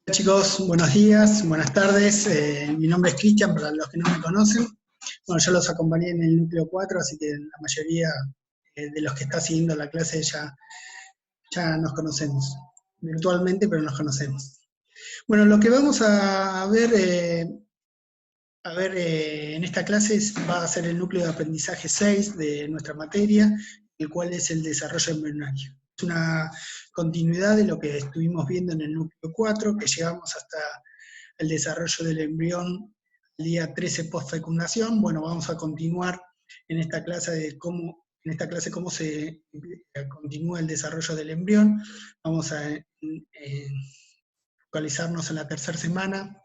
Hola chicos, buenos días, buenas tardes. Mi nombre es Cristian, para los que no me conocen. Bueno, yo los acompañé en el núcleo 4, así que la mayoría de los que está siguiendo la clase ya nos conocemos. Virtualmente, pero nos conocemos. Bueno, lo que vamos a ver, en esta clase va a ser el núcleo de aprendizaje 6 de nuestra materia, el cual es el desarrollo embrionario. Es una continuidad de lo que estuvimos viendo en el núcleo 4, que llegamos hasta el desarrollo del embrión el día 13 post-fecundación. Bueno, vamos a continuar en esta clase cómo se continúa el desarrollo del embrión. Vamos a focalizarnos en la tercera semana,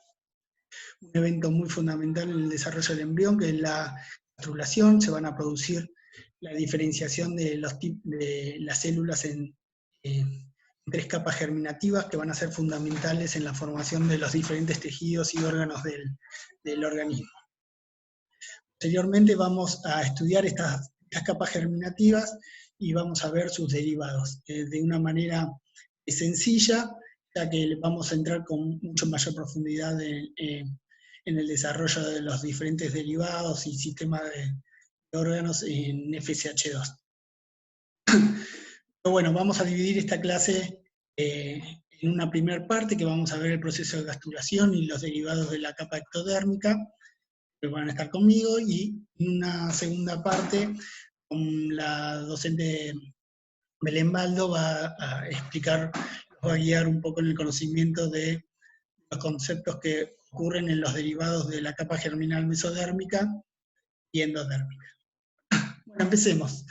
un evento muy fundamental en el desarrollo del embrión, que es la gastrulación. Se van a producir la diferenciación de las células en tres capas germinativas que van a ser fundamentales en la formación de los diferentes tejidos y órganos del organismo. Posteriormente vamos a estudiar estas capas germinativas y vamos a ver sus derivados de una manera sencilla, ya que vamos a entrar con mucho mayor profundidad en el desarrollo de los diferentes derivados y sistemas de órganos en FSH2. Pero bueno, vamos a dividir esta clase en una primera parte, que vamos a ver el proceso de gastrulación y los derivados de la capa ectodérmica, que van a estar conmigo, y en una segunda parte, con la docente Belén Baldo va a explicar, va a guiar un poco en el conocimiento de los conceptos que ocurren en los derivados de la capa germinal mesodérmica y endodérmica. Bueno, empecemos.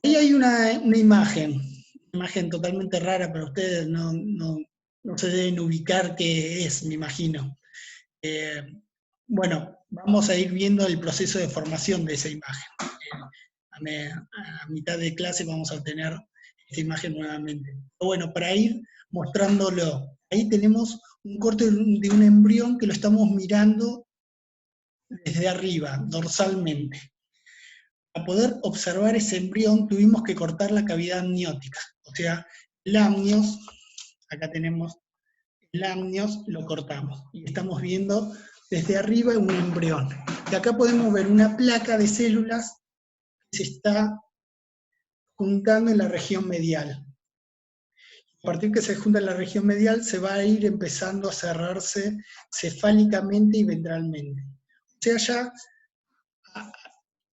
Ahí hay una imagen totalmente rara para ustedes, no se deben ubicar qué es, me imagino. Bueno, vamos a ir viendo el proceso de formación de esa imagen. A mitad de clase vamos a obtener esta imagen nuevamente. Pero bueno, para ir mostrándolo, ahí tenemos un corte de un embrión que lo estamos mirando desde arriba, dorsalmente. Para poder observar ese embrión tuvimos que cortar la cavidad amniótica, o sea, el amnios, acá tenemos el amnios, lo cortamos, y estamos viendo desde arriba un embrión. Y acá podemos ver una placa de células que se está juntando en la región medial. A partir que se junta en la región medial, se va a ir empezando a cerrarse cefálicamente y ventralmente. O sea, ya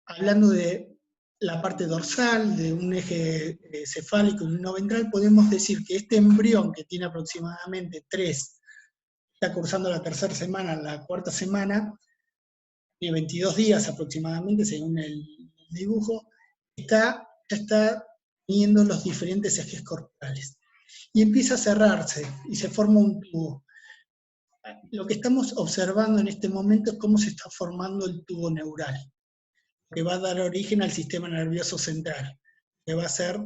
hablando de la parte dorsal, de un eje cefálico y uno ventral, podemos decir que este embrión, que tiene aproximadamente 3, está cursando la tercera semana, la cuarta semana, tiene 22 días aproximadamente, según el dibujo, ya está teniendo los diferentes ejes corporales. Y empieza a cerrarse, y se forma un tubo. Lo que estamos observando en este momento es cómo se está formando el tubo neural, que va a dar origen al sistema nervioso central, que va a ser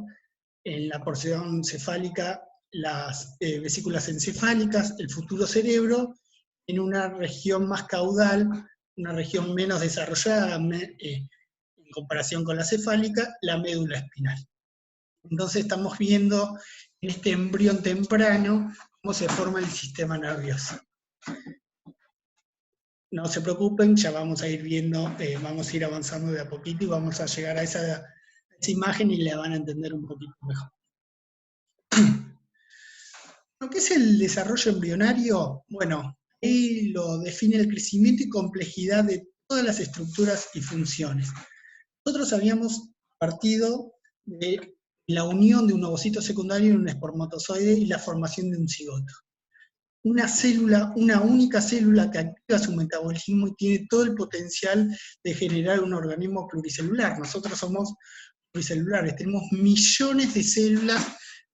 en la porción cefálica las vesículas encefálicas, el futuro cerebro, en una región más caudal, una región menos desarrollada en comparación con la cefálica, la médula espinal. Entonces estamos viendo en este embrión temprano cómo se forma el sistema nervioso. No se preocupen, ya vamos a ir viendo, vamos a ir avanzando de a poquito y vamos a llegar a esa imagen y la van a entender un poquito mejor. Lo que es el desarrollo embrionario, bueno, ahí lo define el crecimiento y complejidad de todas las estructuras y funciones. Nosotros habíamos partido de la unión de un ovocito secundario en un espermatozoide y la formación de un cigoto. Una célula, una única célula que activa su metabolismo y tiene todo el potencial de generar un organismo pluricelular. Nosotros somos pluricelulares, tenemos millones de células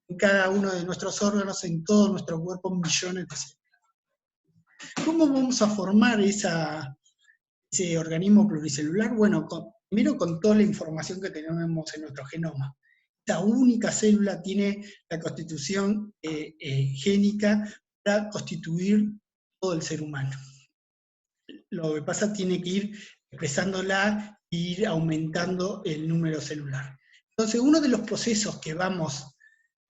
en cada uno de nuestros órganos, en todo nuestro cuerpo, millones de células. ¿Cómo vamos a formar ese organismo pluricelular? Bueno, primero con toda la información que tenemos en nuestro genoma. Esta única célula tiene la constitución génica para constituir todo el ser humano. Lo que pasa tiene que ir expresándola e ir aumentando el número celular. Entonces, uno de los procesos que vamos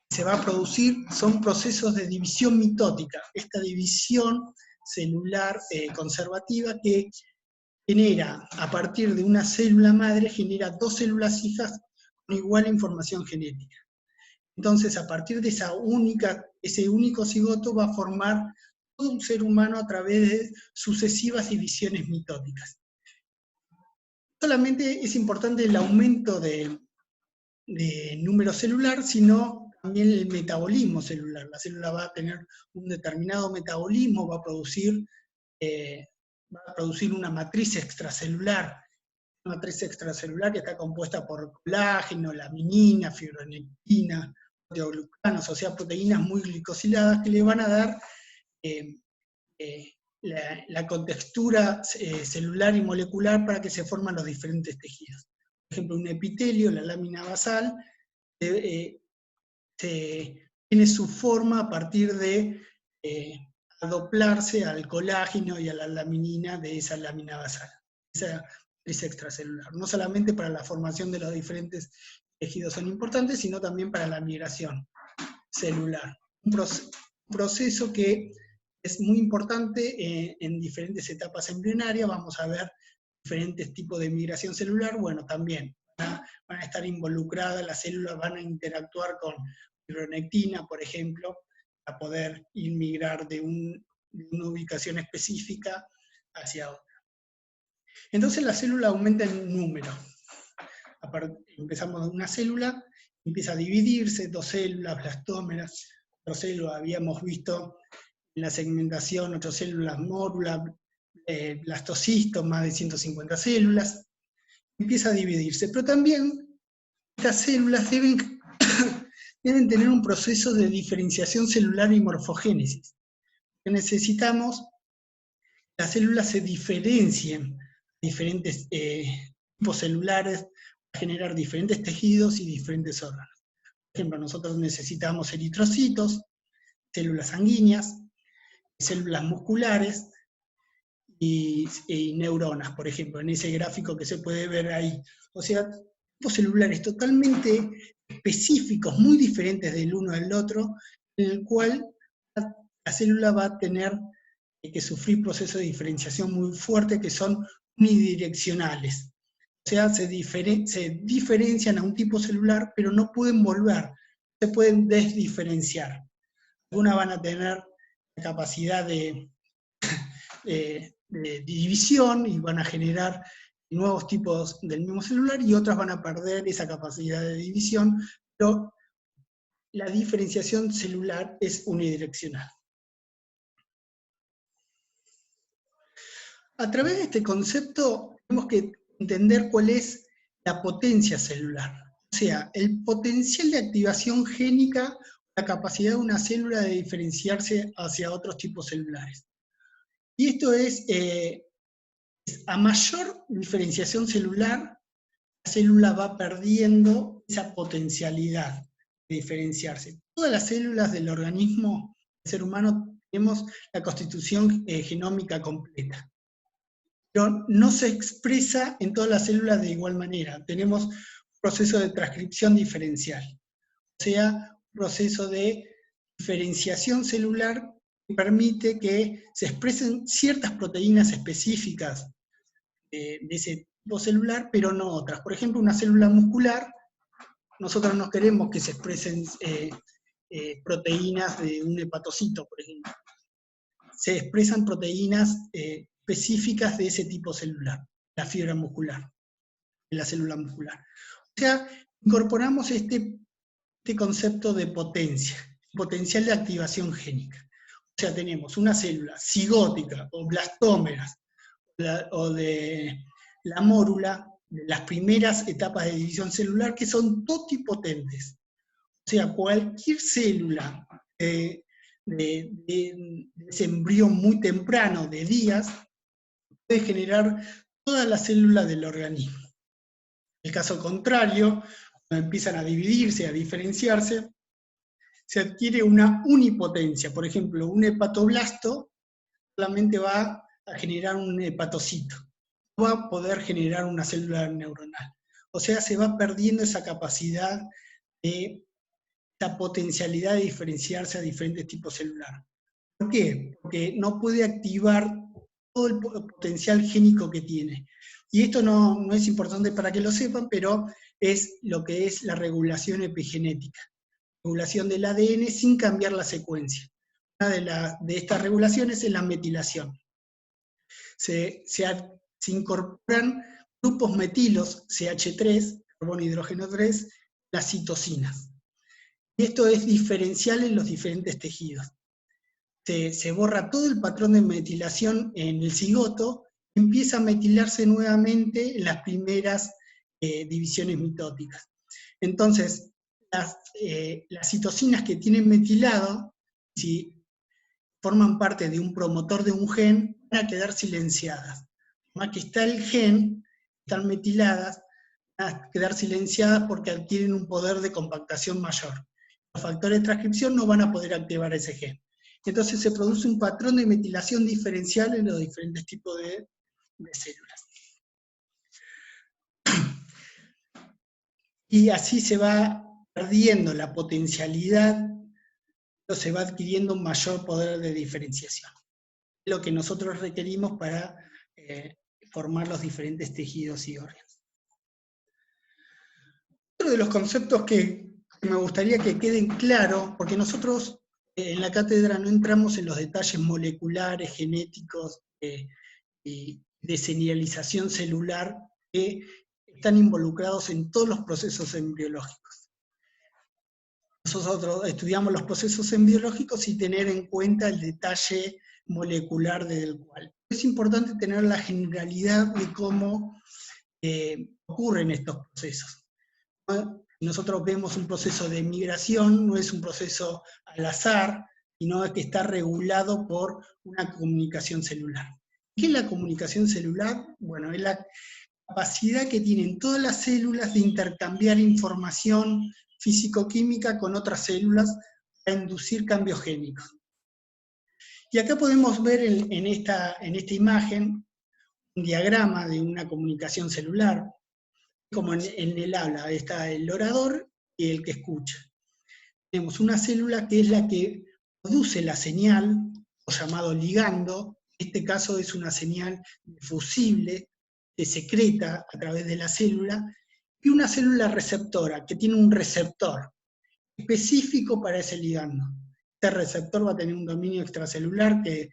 se va a producir son procesos de división mitótica, esta división celular conservativa que genera, a partir de una célula madre, genera 2 células hijas con igual información genética. Entonces, a partir de ese único cigoto va a formar todo un ser humano a través de sucesivas divisiones mitóticas. Solamente es importante el aumento de número celular, sino también el metabolismo celular. La célula va a tener un determinado metabolismo, va a producir una matriz extracelular. Una matriz extracelular que está compuesta por colágeno, laminina, fibronectina, proteoglucanos, o sea, proteínas muy glicosiladas que le van a dar la contextura celular y molecular para que se formen los diferentes tejidos. Por ejemplo, un epitelio, la lámina basal, tiene su forma a partir de adoplarse al colágeno y a la laminina de esa lámina basal, esa matriz extracelular. No solamente para la formación de los diferentes tejidos son importantes, sino también para la migración celular. Un proceso que es muy importante en diferentes etapas embrionarias. Vamos a ver diferentes tipos de migración celular. Bueno, también van a estar involucradas, las células van a interactuar con fibronectina, por ejemplo, para poder migrar de una ubicación específica hacia otra. Entonces la célula aumenta en número. Empezamos de una célula, empieza a dividirse, 2 células, blastómeras, 4 células, habíamos visto en la segmentación 8 células mórula, blastocisto, más de 150 células, empieza a dividirse, pero también estas células deben tener un proceso de diferenciación celular y morfogénesis. Necesitamos que las células se diferencien diferentes tipos celulares para generar diferentes tejidos y diferentes órganos. Por ejemplo, nosotros necesitamos eritrocitos, células sanguíneas, células musculares y neuronas, por ejemplo, en ese gráfico que se puede ver ahí. O sea, tipos celulares totalmente específicos, muy diferentes del uno del otro, en el cual la célula va a tener que sufrir procesos de diferenciación muy fuertes que son unidireccionales. O sea, se diferencian a un tipo celular, pero no pueden volver, se pueden desdiferenciar. Algunas van a tener la capacidad de división y van a generar nuevos tipos del mismo celular, y otras van a perder esa capacidad de división, pero la diferenciación celular es unidireccional. A través de este concepto tenemos que entender cuál es la potencia celular, o sea, el potencial de activación génica, la capacidad de una célula de diferenciarse hacia otros tipos celulares. Y esto es a mayor diferenciación celular, la célula va perdiendo esa potencialidad de diferenciarse. Todas las células del organismo del ser humano tenemos la constitución genómica completa, pero no se expresa en todas las células de igual manera. Tenemos un proceso de transcripción diferencial, o sea, un proceso de diferenciación celular que permite que se expresen ciertas proteínas específicas de ese tipo celular, pero no otras. Por ejemplo, una célula muscular, nosotros no queremos que se expresen proteínas de un hepatocito, por ejemplo. Se expresan proteínas específicas de ese tipo celular, la fibra muscular, la célula muscular. O sea, incorporamos este concepto de potencia, potencial de activación génica. O sea, tenemos una célula cigótica o blastómeras o de la mórula, de las primeras etapas de división celular, que son totipotentes. O sea, cualquier célula de ese embrión muy temprano, de días, puede generar todas las células del organismo. En el caso contrario, cuando empiezan a dividirse, a diferenciarse, se adquiere una unipotencia. Por ejemplo, un hepatoblasto solamente va a generar un hepatocito, no va a poder generar una célula neuronal. O sea, se va perdiendo esa capacidad de esa potencialidad de diferenciarse a diferentes tipos celulares. ¿Por qué? Porque no puede activar todo el potencial génico que tiene. Y esto no es importante para que lo sepan, pero es lo que es la regulación epigenética. Regulación del ADN sin cambiar la secuencia. Una de estas regulaciones es la metilación. Se incorporan grupos metilos, CH3, carbono hidrógeno 3, las citocinas. Y esto es diferencial en los diferentes tejidos. Se borra todo el patrón de metilación en el cigoto y empieza a metilarse nuevamente en las primeras divisiones mitóticas. Entonces, las citocinas que tienen metilado, si forman parte de un promotor de un gen, van a quedar silenciadas. Más que está el gen, están metiladas, van a quedar silenciadas porque adquieren un poder de compactación mayor. Los factores de transcripción no van a poder activar ese gen. Entonces se produce un patrón de metilación diferencial en los diferentes tipos de células. Y así se va perdiendo la potencialidad, se va adquiriendo un mayor poder de diferenciación. Lo que nosotros requerimos para formar los diferentes tejidos y órganos. Otro de los conceptos que me gustaría que queden claros, porque nosotros en la cátedra no entramos en los detalles moleculares, genéticos y de señalización celular que están involucrados en todos los procesos embriológicos. Nosotros estudiamos los procesos embriológicos sin tener en cuenta el detalle molecular del cual. Es importante tener la generalidad de cómo ocurren estos procesos. Nosotros vemos un proceso de migración, no es un proceso al azar, sino que está regulado por una comunicación celular. ¿Qué es la comunicación celular? Bueno, es la capacidad que tienen todas las células de intercambiar información físico-química con otras células para inducir cambios génicos. Y acá podemos ver en esta imagen un diagrama de una comunicación celular, como en el habla, está el orador y el que escucha. Tenemos una célula que es la que produce la señal, o llamado ligando, en este caso es una señal difusible, que secreta a través de la célula, y una célula receptora, que tiene un receptor específico para ese ligando. Este receptor va a tener un dominio extracelular que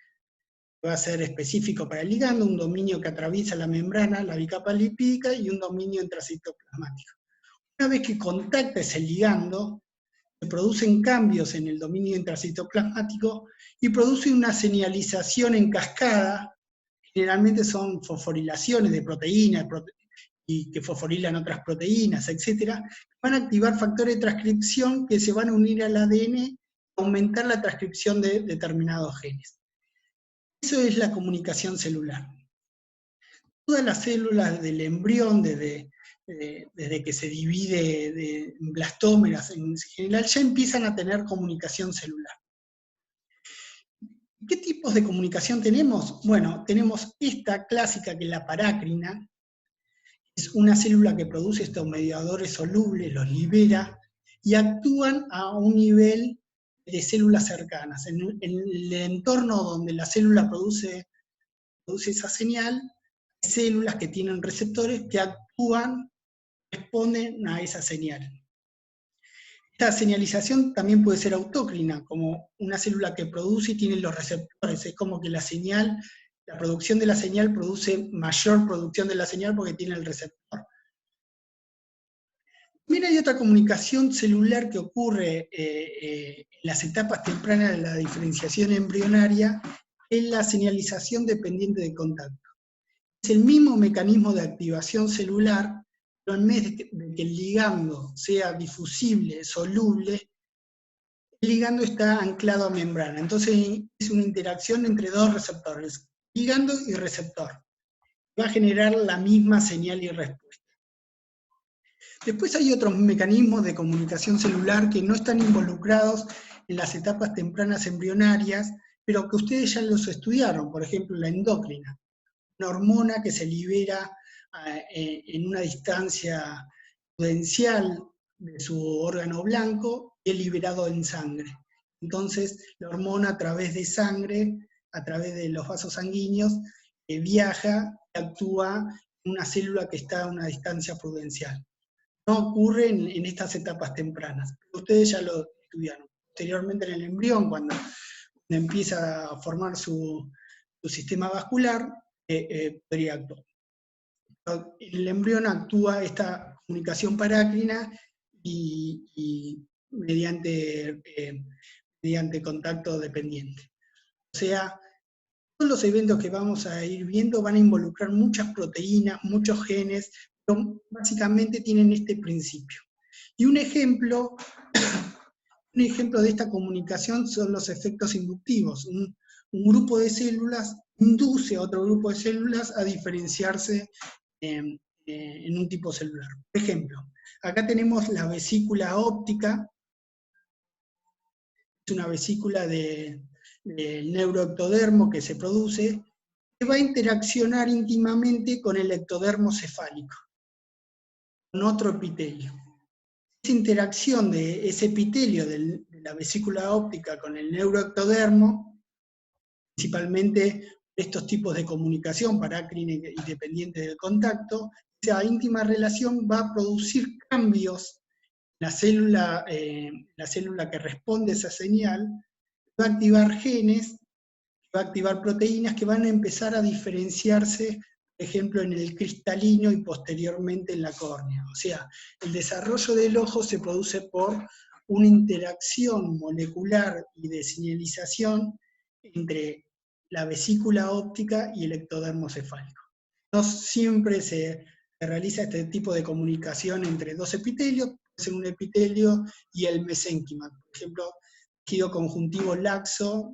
va a ser específico para el ligando, un dominio que atraviesa la membrana, la bicapa lipídica, y un dominio intracitoplasmático. Una vez que contacta ese ligando, se producen cambios en el dominio intracitoplasmático y produce una señalización en cascada, generalmente son fosforilaciones de proteínas y que fosforilan otras proteínas, etc., van a activar factores de transcripción que se van a unir al ADN, aumentar la transcripción de determinados genes. Eso es la comunicación celular. Todas las células del embrión, desde que se divide en blastómeras en general, ya empiezan a tener comunicación celular. ¿Qué tipos de comunicación tenemos? Bueno, tenemos esta clásica que es la parácrina, es una célula que produce estos mediadores solubles, los libera, y actúan a un nivel de células cercanas. En el entorno donde la célula produce esa señal, hay células que tienen receptores que actúan, responden a esa señal. Esta señalización también puede ser autócrina, como una célula que produce y tiene los receptores. Es como que la producción de la señal produce mayor producción de la señal porque tiene el receptor. También hay otra comunicación celular que ocurre en las etapas tempranas de la diferenciación embrionaria, es la señalización dependiente de contacto. Es el mismo mecanismo de activación celular, pero en vez de que el ligando sea difusible, soluble, el ligando está anclado a membrana. Entonces es una interacción entre dos receptores, ligando y receptor. Va a generar la misma señal y respuesta. Después hay otros mecanismos de comunicación celular que no están involucrados en las etapas tempranas embrionarias, pero que ustedes ya los estudiaron, por ejemplo la endocrina, una hormona que se libera en una distancia prudencial de su órgano blanco y es liberado en sangre. Entonces, la hormona a través de sangre, a través de los vasos sanguíneos, viaja y actúa en una célula que está a una distancia prudencial. No ocurre en estas etapas tempranas. Ustedes ya lo estudiaron. Posteriormente en el embrión, cuando empieza a formar su sistema vascular, podría actuar. En el embrión actúa esta comunicación parácrina y mediante contacto dependiente. O sea, todos los eventos que vamos a ir viendo van a involucrar muchas proteínas, muchos genes, pero básicamente tienen este principio. Y un ejemplo de esta comunicación son los efectos inductivos. Un grupo de células induce a otro grupo de células a diferenciarse en un tipo celular. Por ejemplo, acá tenemos la vesícula óptica, es una vesícula del neuroectodermo que se produce, que va a interaccionar íntimamente con el ectodermo cefálico, con otro epitelio. Esa interacción de ese epitelio de la vesícula óptica con el neuroectodermo, principalmente estos tipos de comunicación parácrina y dependiente del contacto, esa íntima relación va a producir cambios en la célula que responde a esa señal, va a activar genes, va a activar proteínas que van a empezar a diferenciarse, por ejemplo, en el cristalino y posteriormente en la córnea. O sea, el desarrollo del ojo se produce por una interacción molecular y de señalización entre la vesícula óptica y el ectodermo cefálico. No siempre se realiza este tipo de comunicación entre dos epitelios, puede ser un epitelio y el mesénquima. Por ejemplo, tejido conjuntivo laxo,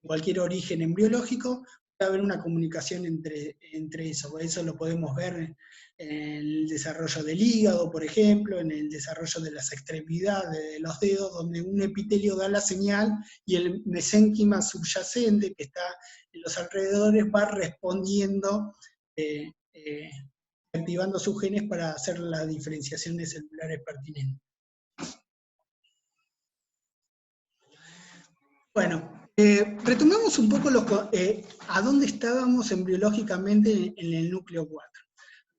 cualquier origen embriológico, puede haber una comunicación entre eso. Eso lo podemos ver en el desarrollo del hígado, por ejemplo, en el desarrollo de las extremidades de los dedos, donde un epitelio da la señal y el mesénquima subyacente, que está en los alrededores, va respondiendo, activando sus genes para hacer las diferenciaciones celulares pertinentes. Bueno, retomemos un poco a dónde estábamos embriológicamente en el núcleo 4.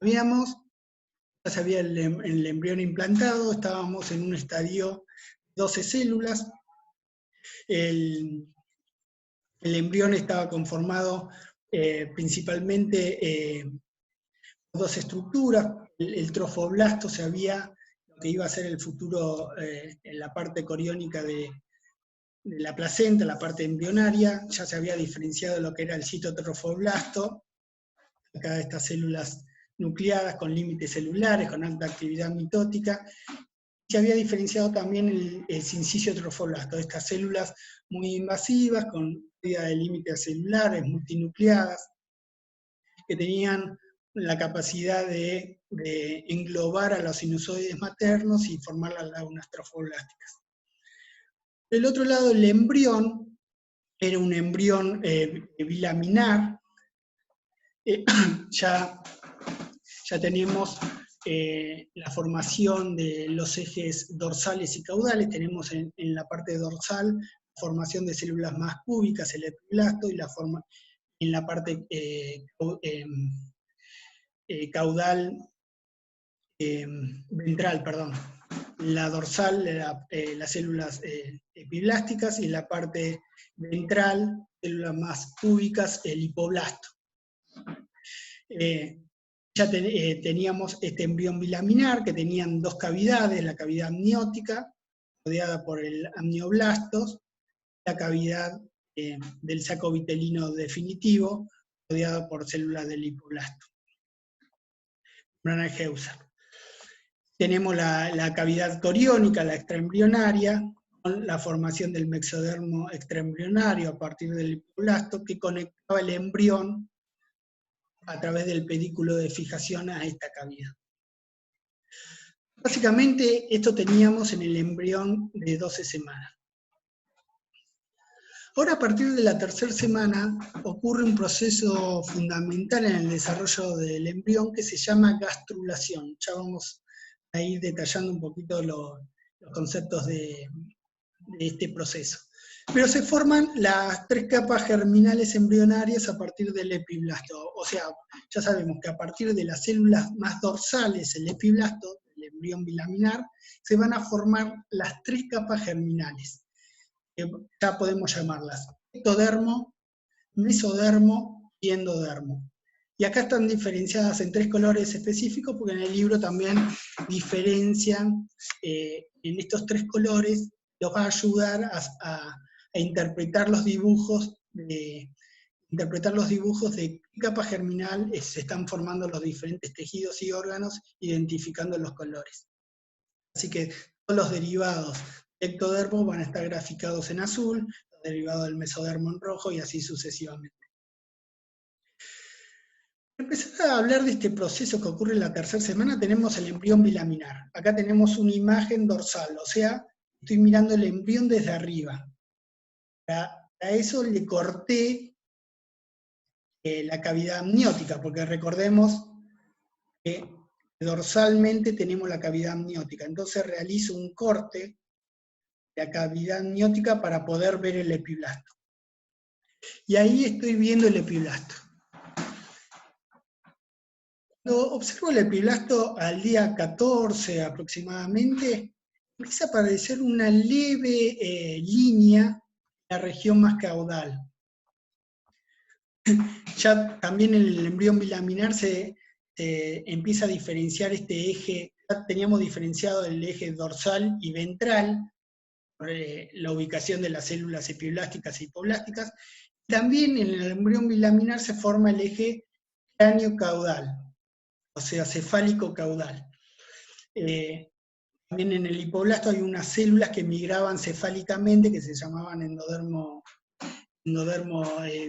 Ya se había el embrión implantado, estábamos en un estadio de 12 células, el embrión estaba conformado principalmente por dos estructuras, el trofoblasto lo que iba a ser el futuro en la parte coriónica de la placenta, la parte embrionaria, ya se había diferenciado lo que era el citotrofoblasto, acá estas células nucleadas con límites celulares, con alta actividad mitótica. Se había diferenciado también el sincicio-trofoblasto, estas células muy invasivas, con pérdida de límites celulares, multinucleadas, que tenían la capacidad de englobar a los sinusoides maternos y formar las lagunas trofoblásticas. Del otro lado, el embrión era un embrión bilaminar. Ya tenemos la formación de los ejes dorsales y caudales. Tenemos en la parte dorsal la formación de células más cúbicas, el epiblasto, y en la parte caudal ventral, perdón. La dorsal, las células epiblásticas, y en la parte ventral, células más cúbicas, el hipoblasto. Ya teníamos este embrión bilaminar, que tenían dos cavidades, la cavidad amniótica, rodeada por el amnioblastos, la cavidad del saco vitelino definitivo, rodeada por células del hipoblasto. Membrana Heuser. Tenemos la cavidad coriónica, la extraembrionaria, con la formación del mexodermo extraembrionario a partir del hipoblasto, que conectaba el embrión a través del pedículo de fijación a esta cavidad. Básicamente esto teníamos en el embrión de 12 semanas. Ahora, a partir de la tercera semana, ocurre un proceso fundamental en el desarrollo del embrión que se llama gastrulación. Ya vamos a ir detallando un poquito los conceptos de este proceso. Pero se forman las 3 capas germinales embrionarias a partir del epiblasto. O sea, ya sabemos que a partir de las células más dorsales, el epiblasto, el embrión bilaminar, se van a formar las 3 capas germinales. Ya podemos llamarlas ectodermo, mesodermo y endodermo. Y acá están diferenciadas en 3 colores específicos, porque en el libro también diferencian en estos 3 colores, los va a ayudar a interpretar los dibujos de qué capa germinal se están formando los diferentes tejidos y órganos, identificando los colores. Así que todos los derivados del ectodermo van a estar graficados en azul, los derivados del mesodermo en rojo y así sucesivamente. Para empezar a hablar de este proceso que ocurre en la tercera semana, tenemos el embrión bilaminar. Acá tenemos una imagen dorsal, o sea, estoy mirando el embrión desde arriba. Para eso le corté la cavidad amniótica, porque recordemos que dorsalmente tenemos la cavidad amniótica. Entonces realizo un corte de la cavidad amniótica para poder ver el epiblasto. Y ahí estoy viendo el epiblasto. Cuando observo el epiblasto al día 14 aproximadamente, empieza a aparecer una leve línea en la región más caudal. Ya también en el embrión bilaminar se empieza a diferenciar este eje. Ya teníamos diferenciado el eje dorsal y ventral, por la ubicación de las células epiblásticas y hipoblásticas. También en el embrión bilaminar se forma el eje cráneo-caudal, o sea, cefálico-caudal. También en el hipoblasto hay unas células que migraban cefálicamente, que se llamaban endodermo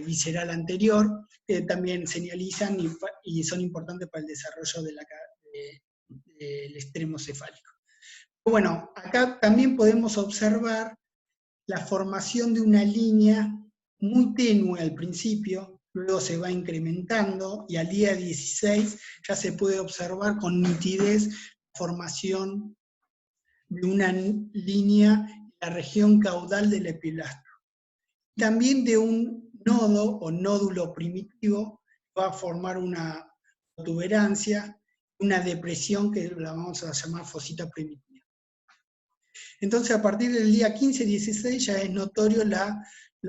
visceral anterior, que también señalizan y son importantes para el desarrollo del extremo cefálico. Bueno, acá también podemos observar la formación de una línea muy tenue al principio, luego se va incrementando y al día 16 ya se puede observar con nitidez la formación de una línea en la región caudal del epiblasto. También de un nodo o nódulo primitivo va a formar una protuberancia, una depresión que la vamos a llamar fosita primitiva. Entonces, a partir del día 15-16 ya es notorio la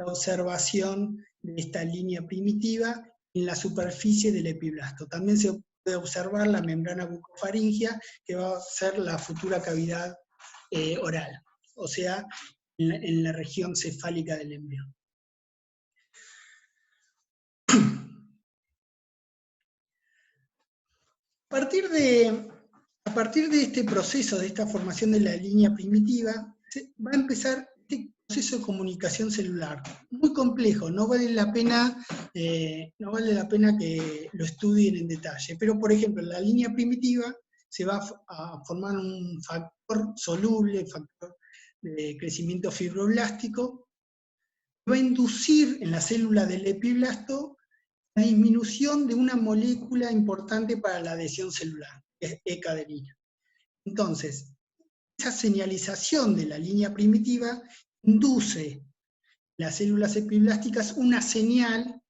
observación de esta línea primitiva en la superficie del epiblasto. También se puede observar la membrana bucofaringea, que va a ser la futura cavidad oral, o sea, en la región cefálica del embrión. A partir de este proceso, de esta formación de la línea primitiva, va a empezar este proceso de comunicación celular, muy complejo, no vale la pena que lo estudien en detalle, pero por ejemplo, en la línea primitiva se va a formar un factor soluble, factor de crecimiento fibroblástico, que va a inducir en la célula del epiblasto la disminución de una molécula importante para la adhesión celular, que es E-cadenina. Entonces, esa señalización de la línea primitiva induce en las células epiblásticas una señal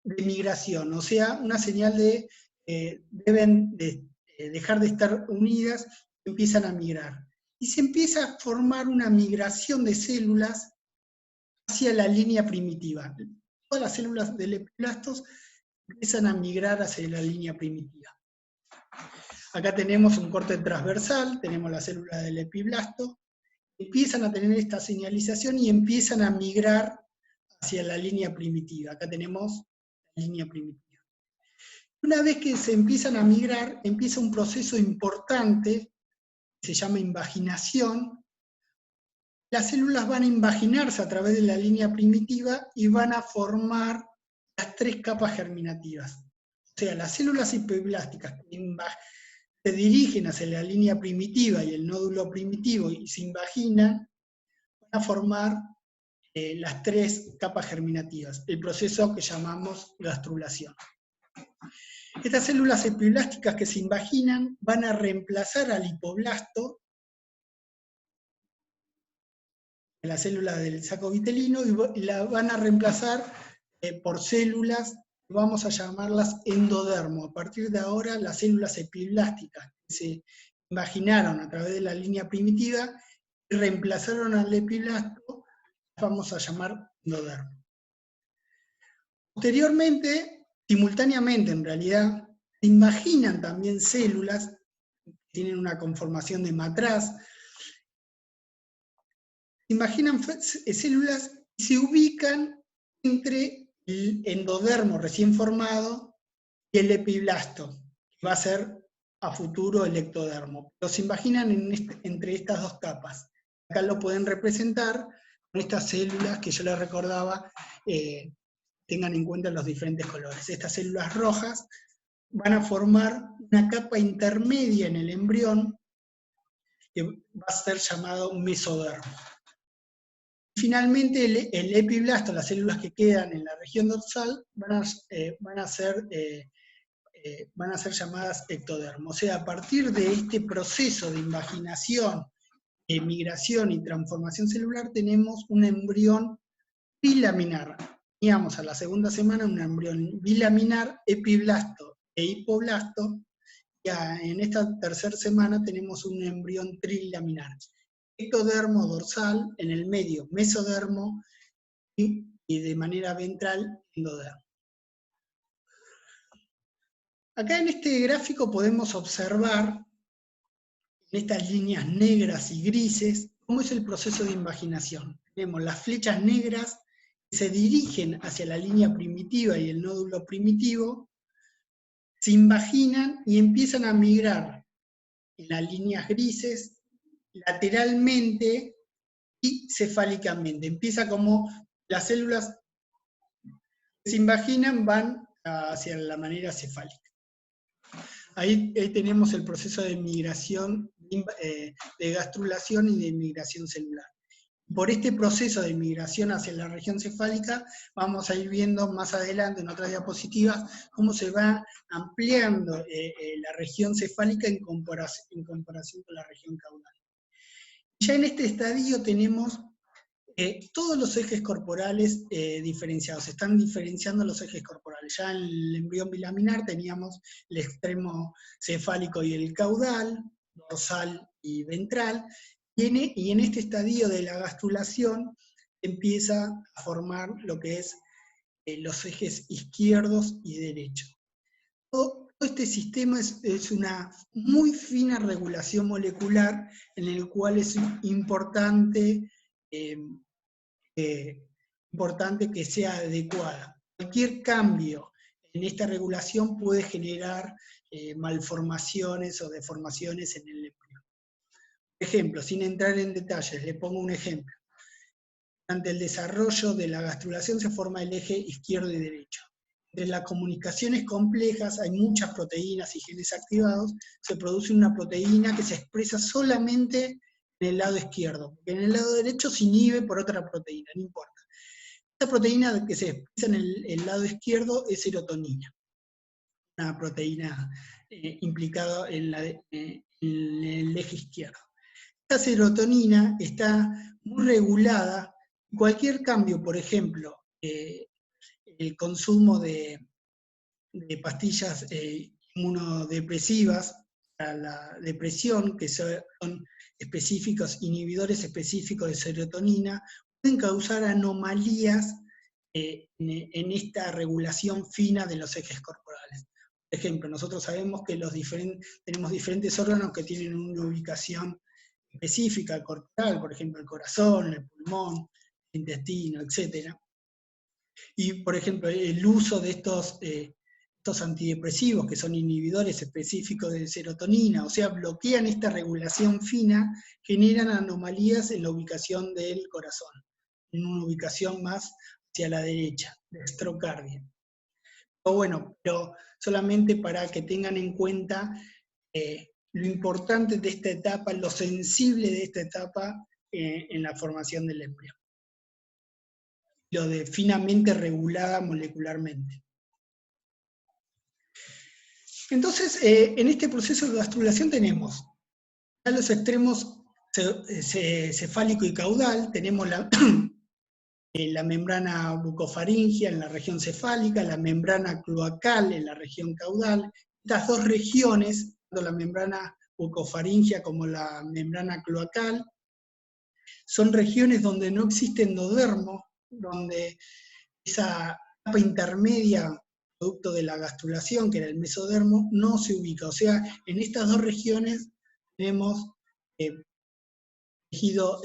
de migración, o sea, una señal de deben dejar de estar unidas, empiezan a migrar. Y se empieza a formar una migración de células hacia la línea primitiva. Todas las células del epiblastos empiezan a migrar hacia la línea primitiva. Acá tenemos un corte transversal, tenemos la célula del epiblasto, empiezan a tener esta señalización y empiezan a migrar hacia la línea primitiva. Acá tenemos la línea primitiva. Una vez que se empiezan a migrar, empieza un proceso importante, que se llama invaginación. Las células van a invaginarse a través de la línea primitiva y van a formar las 3 capas germinativas. O sea, las células hipoblásticas que se dirigen hacia la línea primitiva y el nódulo primitivo y se invaginan, van a formar las 3 capas germinativas, el proceso que llamamos gastrulación. Estas células epiblásticas que se invaginan van a reemplazar al hipoblasto la célula del saco vitelino y la van a reemplazar por células, vamos a llamarlas endodermo. A partir de ahora, las células epiblásticas que se imaginaron a través de la línea primitiva y reemplazaron al epiblasto, las vamos a llamar endodermo. Posteriormente, simultáneamente en realidad, se imaginan también células que tienen una conformación de matraz, se imaginan células y se ubican entre el endodermo recién formado y el epiblasto, que va a ser a futuro el ectodermo. Los imaginan entre estas dos capas. Acá lo pueden representar con estas células que yo les recordaba, tengan en cuenta los diferentes colores. Estas células rojas van a formar una capa intermedia en el embrión que va a ser llamado mesodermo. Finalmente, el epiblasto, las células que quedan en la región dorsal, van a ser llamadas ectodermo. O sea, a partir de este proceso de invaginación, migración y transformación celular, tenemos un embrión bilaminar. Teníamos a la segunda semana un embrión bilaminar, epiblasto e hipoblasto, y en esta tercera semana tenemos un embrión trilaminar. Ectodermo dorsal, en el medio mesodermo y de manera ventral endodermo. Acá en este gráfico podemos observar en estas líneas negras y grises cómo es el proceso de invaginación. Tenemos las flechas negras que se dirigen hacia la línea primitiva y el nódulo primitivo, se invaginan y empiezan a migrar en las líneas grises lateralmente y cefálicamente. Empieza como las células que se imaginan van hacia la manera cefálica. Ahí tenemos el proceso de migración, de gastrulación y de migración celular. Por este proceso de migración hacia la región cefálica, vamos a ir viendo más adelante en otras diapositivas cómo se va ampliando la región cefálica en comparación con la región caudal. Ya en este estadio tenemos todos los ejes corporales diferenciados, se están diferenciando los ejes corporales. Ya en el embrión bilaminar teníamos el extremo cefálico y el caudal, dorsal y ventral, y en este estadio de la gastrulación empieza a formar lo que es los ejes izquierdos y derechos. Todo este sistema es una muy fina regulación molecular en el cual es importante que sea adecuada. Cualquier cambio en esta regulación puede generar malformaciones o deformaciones en el embrión. Por ejemplo, sin entrar en detalles, le pongo un ejemplo. Durante el desarrollo de la gastrulación se forma el eje izquierdo y derecho. Entre las comunicaciones complejas hay muchas proteínas y genes activados, se produce una proteína que se expresa solamente en el lado izquierdo, porque en el lado derecho se inhibe por otra proteína, no importa. Esta proteína que se expresa en el lado izquierdo es serotonina, una proteína implicada en el eje izquierdo. Esta serotonina está muy regulada. Cualquier cambio, por ejemplo, el consumo de pastillas inmunodepresivas para la depresión, que son específicos, inhibidores específicos de serotonina, pueden causar anomalías en esta regulación fina de los ejes corporales. Por ejemplo, nosotros sabemos que tenemos diferentes órganos que tienen una ubicación específica corporal, por ejemplo el corazón, el pulmón, el intestino, etc. Y por ejemplo el uso de estos antidepresivos, que son inhibidores específicos de serotonina, o sea, bloquean esta regulación fina, generan anomalías en la ubicación del corazón, en una ubicación más hacia la derecha, dextrocardia. Pero solamente para que tengan en cuenta lo importante de esta etapa, lo sensible de esta etapa en la formación del embrión. Lo de finamente regulada molecularmente. Entonces, en este proceso de gastrulación tenemos a los extremos cefálico y caudal, tenemos la membrana bucofaringea en la región cefálica, la membrana cloacal en la región caudal. Estas dos regiones, tanto la membrana bucofaringea como la membrana cloacal, son regiones donde no existe endodermo, donde esa capa intermedia, producto de la gastrulación, que era el mesodermo, no se ubica. O sea, en estas dos regiones tenemos tejido,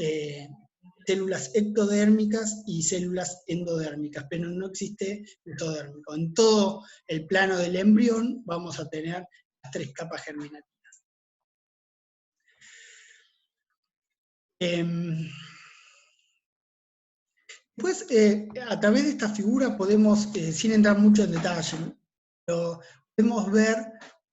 células ectodérmicas y células endodérmicas, pero no existe mesodérmico. En todo el plano del embrión vamos a tener las tres capas germinativas. Después, a través de esta figura podemos, sin entrar mucho en detalle, pero podemos ver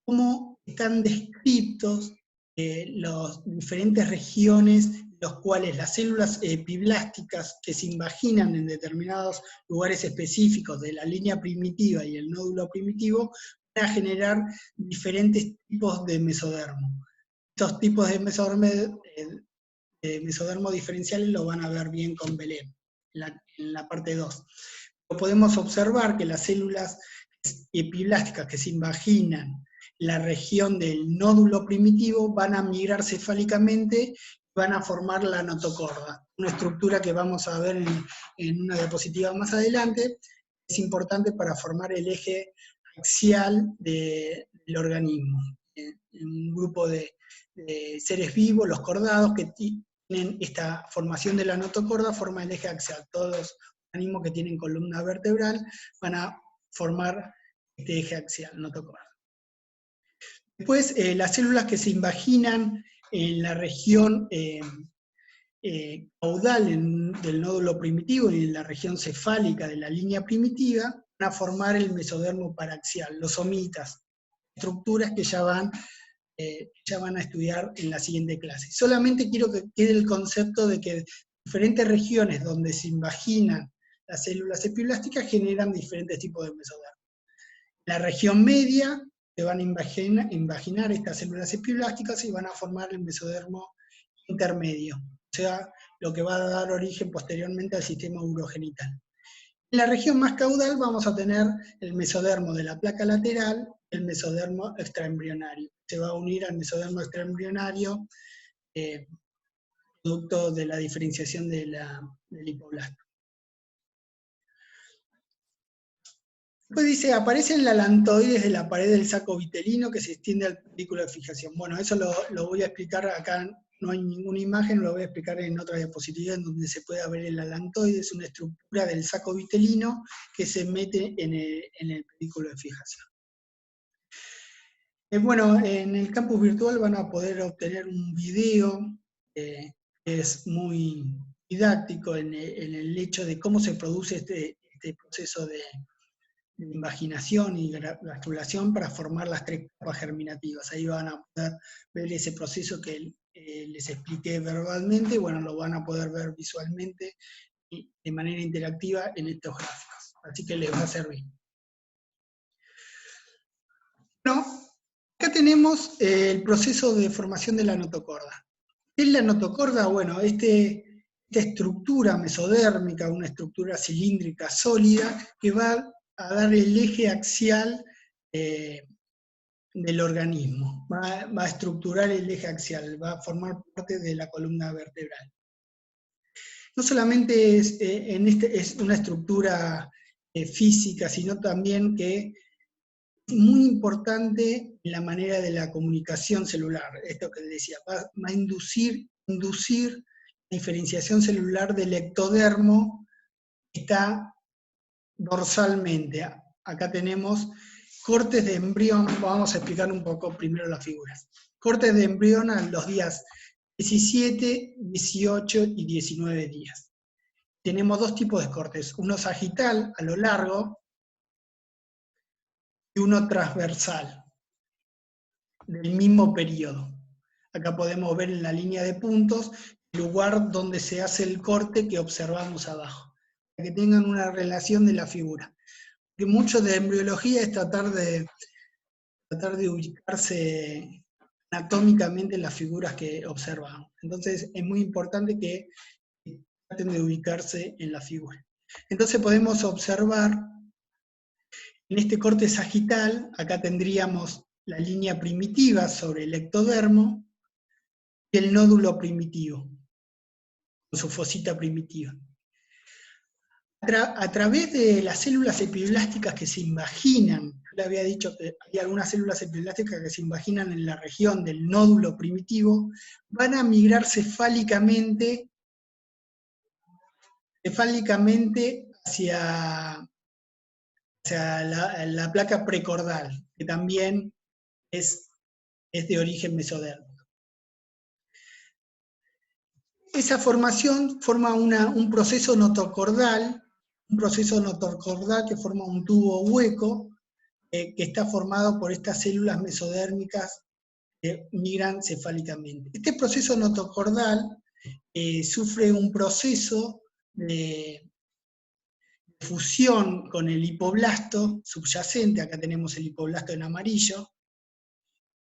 cómo están descritos las diferentes regiones en las cuales las células epiblásticas que se invaginan en determinados lugares específicos de la línea primitiva y el nódulo primitivo van a generar diferentes tipos de mesodermo. Estos tipos de mesodermo diferenciales lo van a ver bien con Belén en la parte 2. Podemos observar que las células epiblásticas que se invaginan en la región del nódulo primitivo van a migrar cefálicamente y van a formar la notocorda, una estructura que vamos a ver en una diapositiva más adelante. Es importante para formar el eje axial del organismo. Un grupo de seres vivos, los cordados, que tienen esta formación de la notocorda, forma el eje axial. Todos los organismos que tienen columna vertebral van a formar este eje axial, notocorda. Después, las células que se invaginan en la región caudal del nódulo primitivo y en la región cefálica de la línea primitiva, van a formar el mesodermo paraxial, los somitas, estructuras que ya van a estudiar en la siguiente clase. Solamente quiero que quede el concepto de que diferentes regiones donde se invaginan las células epiblásticas generan diferentes tipos de mesodermo. La región media se van a invaginar estas células epiblásticas y van a formar el mesodermo intermedio, o sea, lo que va a dar origen posteriormente al sistema urogenital. En la región más caudal vamos a tener el mesodermo de la placa lateral, el mesodermo extraembrionario. Se va a unir al mesodermo extraembrionario producto de la diferenciación del hipoblasto. Después dice, aparecen las lantoides de la pared del saco vitelino que se extiende al pedículo de fijación. Bueno, eso lo voy a explicar acá, no hay ninguna imagen, lo voy a explicar en otra diapositiva en donde se pueda ver el alantoide. Es una estructura del saco vitelino que se mete en el pedículo de fijación. Bueno, en el campus virtual van a poder obtener un video que es muy didáctico en el hecho de cómo se produce este proceso de invaginación y gastrulación para formar las tres capas germinativas. Ahí van a poder ver ese proceso que les expliqué verbalmente, bueno, lo van a poder ver visualmente y de manera interactiva en estos gráficos. Así que les va a servir. Bueno, acá tenemos el proceso de formación de la notocorda. ¿Qué es la notocorda? Bueno, esta estructura mesodérmica, una estructura cilíndrica sólida, que va a dar el eje axial del organismo, va a estructurar el eje axial, va a formar parte de la columna vertebral. No solamente es una estructura física, sino también que es muy importante en la manera de la comunicación celular, esto que decía, va a inducir la diferenciación celular del ectodermo que está dorsalmente. Acá tenemos cortes de embrión, vamos a explicar un poco primero las figuras. Cortes de embrión a los días 17, 18 y 19 días. Tenemos dos tipos de cortes, uno sagital a lo largo y uno transversal, del mismo periodo. Acá podemos ver en la línea de puntos el lugar donde se hace el corte que observamos abajo, para que tengan una relación de la figura. Que mucho de embriología es tratar de ubicarse anatómicamente en las figuras que observamos. Entonces es muy importante que traten de ubicarse en la figura. Entonces podemos observar en este corte sagital, acá tendríamos la línea primitiva sobre el ectodermo y el nódulo primitivo, con su fosita primitiva. A través de las células epiblásticas que se imaginan, yo le había dicho que hay algunas células epiblásticas que se imaginan en la región del nódulo primitivo, van a migrar cefálicamente hacia la placa precordal, que también es de origen mesodérmico. Esa formación forma un proceso notocordal que forma un tubo hueco que está formado por estas células mesodérmicas que migran cefálicamente. Este proceso notocordal sufre un proceso de fusión con el hipoblasto subyacente, acá tenemos el hipoblasto en amarillo,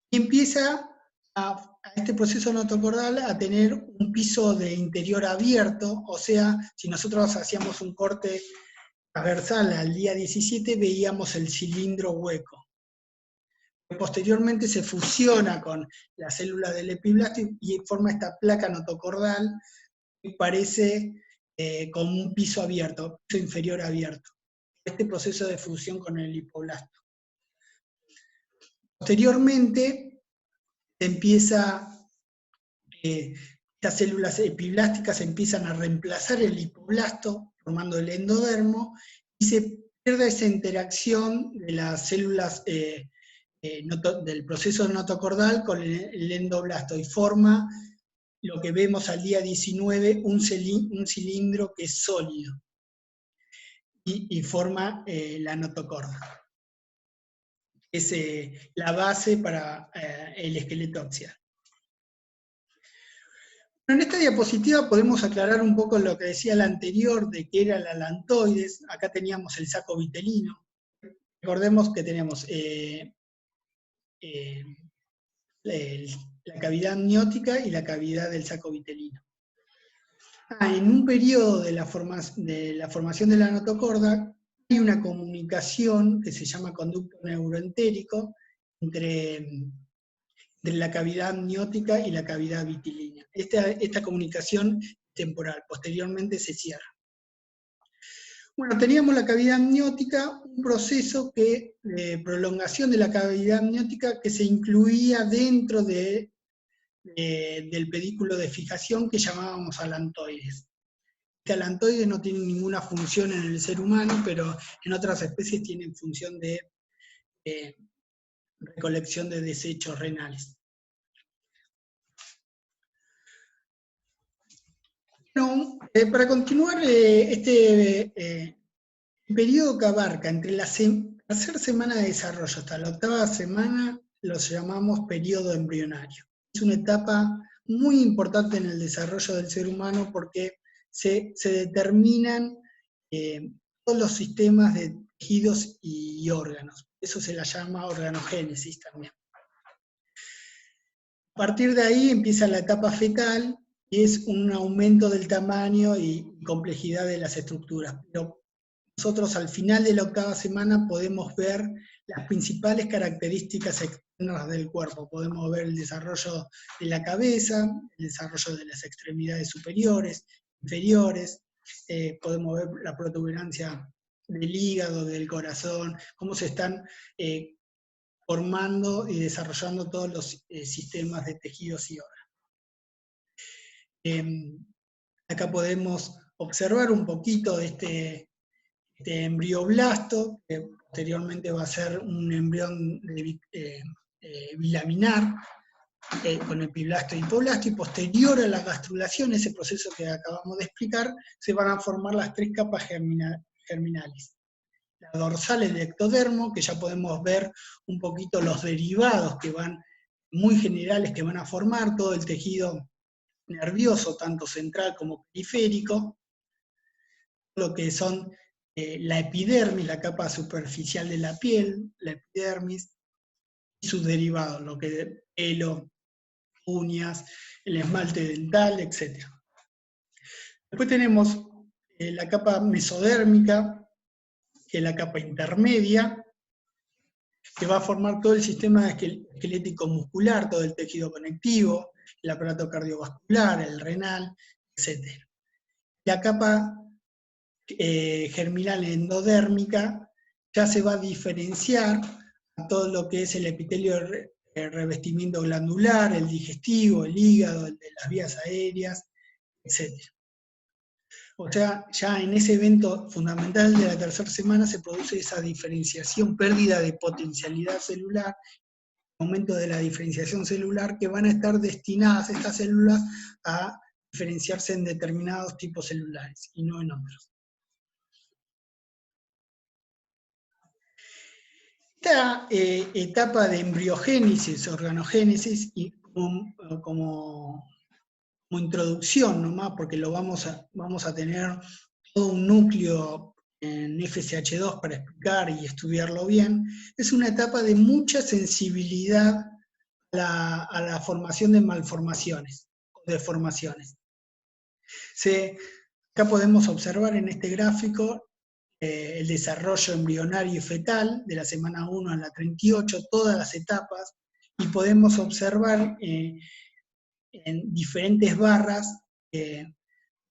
y empieza a este proceso notocordal a tener un piso de interior abierto, o sea, si nosotros hacíamos un corte transversal al día 17, veíamos el cilindro hueco. Posteriormente se fusiona con la célula del epiblasto y forma esta placa notocordal que parece como un piso abierto, piso inferior abierto. Este proceso de fusión con el hipoblasto. Posteriormente estas células epiblásticas empiezan a reemplazar el hipoblasto, formando el endodermo, y se pierde esa interacción de las células del proceso notocordal con el endoblasto, y forma lo que vemos al día 19, un cilindro que es sólido, y forma la notocorda. Es la base para el esqueleto axial. En esta diapositiva podemos aclarar un poco lo que decía la anterior, de que era la alantoides. Acá teníamos el saco vitelino. Recordemos que tenemos la cavidad amniótica y la cavidad del saco vitelino. En un periodo de la formación de la notocorda, hay una comunicación que se llama conducto neuroentérico entre la cavidad amniótica y la cavidad vitilínea. Esta comunicación temporal, posteriormente se cierra. Bueno, teníamos la cavidad amniótica, un proceso de prolongación de la cavidad amniótica que se incluía dentro del pedículo de fijación que llamábamos alantoides. Este alantoides no tiene ninguna función en el ser humano, pero en otras especies tienen función de recolección de desechos renales. Bueno, para continuar, este periodo que abarca entre la tercera semana de desarrollo hasta la octava semana, lo llamamos periodo embrionario. Es una etapa muy importante en el desarrollo del ser humano porque se determinan todos los sistemas de tejidos y órganos. Eso se la llama organogénesis también. A partir de ahí empieza la etapa fetal, que es un aumento del tamaño y complejidad de las estructuras. Pero nosotros al final de la octava semana podemos ver las principales características externas del cuerpo. Podemos ver el desarrollo de la cabeza, el desarrollo de las extremidades superiores, inferiores, podemos ver la protuberancia del hígado, del corazón, cómo se están formando y desarrollando todos los sistemas de tejidos y órganos. Acá podemos observar un poquito de este embrioblasto, que posteriormente va a ser un embrión bilaminar, con epiblasto y hipoblasto, y posterior a la gastrulación, ese proceso que acabamos de explicar, se van a formar las tres capas germinales. La dorsal, el ectodermo, que ya podemos ver un poquito los derivados que van, muy generales, que van a formar todo el tejido nervioso, tanto central como periférico, lo que son la epidermis, la capa superficial de la piel, la epidermis, y sus derivados, lo que es pelo, uñas, el esmalte dental, etc. Después tenemos la capa mesodérmica, que es la capa intermedia, que va a formar todo el sistema esquelético muscular, todo el tejido conectivo, el aparato cardiovascular, el renal, etc. La capa germinal endodérmica ya se va a diferenciar a todo lo que es el epitelio, el revestimiento glandular, el digestivo, el hígado, el de las vías aéreas, etc. O sea, ya en ese evento fundamental de la tercera semana se produce esa diferenciación, pérdida de potencialidad celular, aumento de la diferenciación celular, que van a estar destinadas estas células a diferenciarse en determinados tipos celulares y no en otros. Esta etapa de embriogénesis, organogénesis, y como introducción nomás, porque vamos a tener todo un núcleo en FSH2 para explicar y estudiarlo bien, es una etapa de mucha sensibilidad a la formación de malformaciones o deformaciones. Acá podemos observar en este gráfico el desarrollo embrionario y fetal de la semana 1 a la 38, todas las etapas, y podemos observar en diferentes barras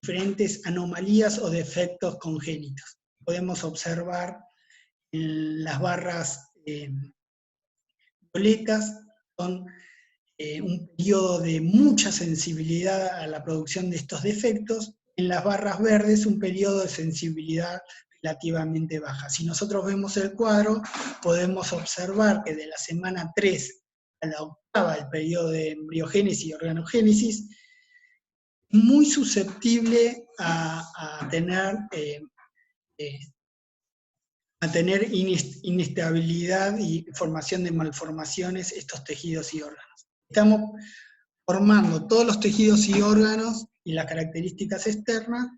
diferentes anomalías o defectos congénitos. Podemos observar en las barras violetas, son un periodo de mucha sensibilidad a la producción de estos defectos, en las barras verdes un periodo de sensibilidad relativamente baja. Si nosotros vemos el cuadro, podemos observar que de la semana 3 a la octava, el periodo de embriogénesis y organogénesis, muy susceptible a tener inestabilidad y formación de malformaciones estos tejidos y órganos. Estamos formando todos los tejidos y órganos y las características externas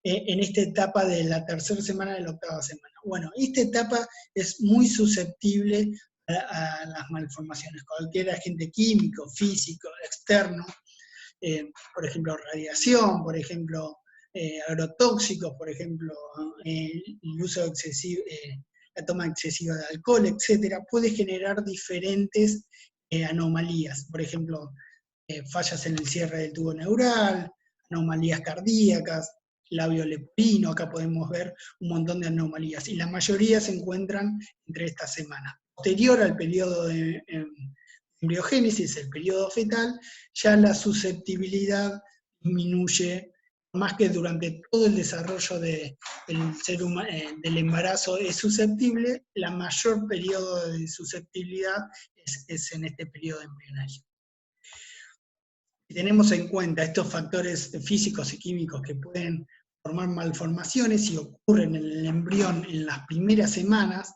en esta etapa de la tercera semana de la octava semana. Bueno, esta etapa es muy susceptible a las malformaciones. Cualquier agente químico, físico, externo, por ejemplo, radiación, por ejemplo, agrotóxicos, por ejemplo, el uso excesivo, la toma excesiva de alcohol, etcétera, puede generar diferentes anomalías. Por ejemplo, fallas en el cierre del tubo neural, anomalías cardíacas, labio leporino, acá podemos ver un montón de anomalías, y la mayoría se encuentran entre estas semanas. Posterior al periodo de embriogénesis, el periodo fetal, ya la susceptibilidad disminuye, más que durante todo el desarrollo del embarazo es susceptible, la mayor periodo de susceptibilidad es en este periodo embrionario. Si tenemos en cuenta estos factores físicos y químicos que pueden formar malformaciones y ocurren en el embrión en las primeras semanas,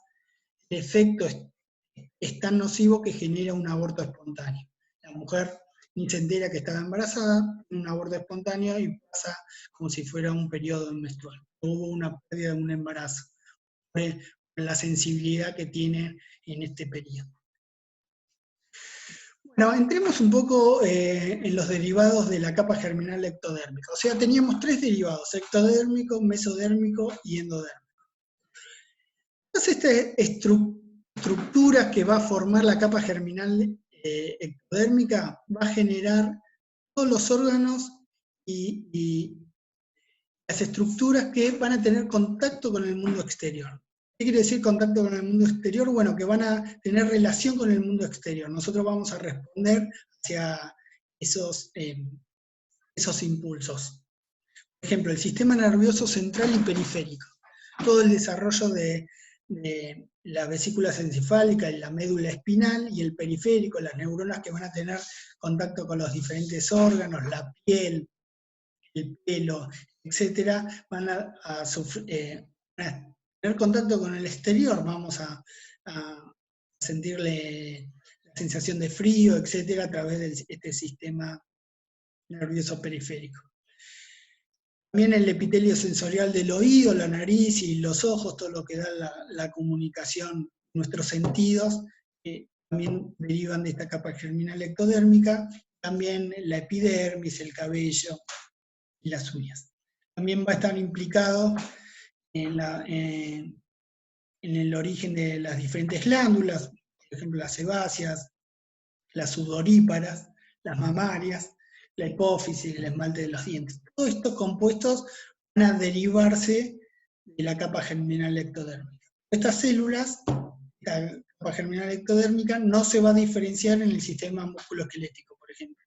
el efecto es tan nocivo que genera un aborto espontáneo. La mujer ni se entera que estaba embarazada, tiene un aborto espontáneo y pasa como si fuera un periodo menstrual. Hubo una pérdida de un embarazo, por la sensibilidad que tiene en este periodo. Bueno, entremos un poco en los derivados de la capa germinal ectodérmica. O sea, teníamos 3 derivados: ectodérmico, mesodérmico y endodérmico. Todas estas estructuras que va a formar la capa germinal ectodérmica va a generar todos los órganos y las estructuras que van a tener contacto con el mundo exterior. ¿Qué quiere decir contacto con el mundo exterior? Bueno, que van a tener relación con el mundo exterior. Nosotros vamos a responder hacia esos impulsos. Por ejemplo, el sistema nervioso central y periférico. Todo el desarrollo de la vesícula encefálica y la médula espinal, y el periférico, las neuronas que van a tener contacto con los diferentes órganos, la piel, el pelo, etcétera, van a tener contacto con el exterior, vamos a sentirle la sensación de frío, etcétera, a través de este sistema nervioso periférico. También el epitelio sensorial del oído, la nariz y los ojos, todo lo que da la comunicación, nuestros sentidos, también derivan de esta capa germinal ectodérmica. también la epidermis, el cabello y las uñas. También va a estar implicado en el origen de las diferentes glándulas, por ejemplo las sebáceas, las sudoríparas, las mamarias, la hipófisis, el esmalte de los dientes. Todos estos compuestos van a derivarse de la capa germinal ectodérmica. Estas células, la capa germinal ectodérmica, no se va a diferenciar en el sistema musculoesquelético, por ejemplo,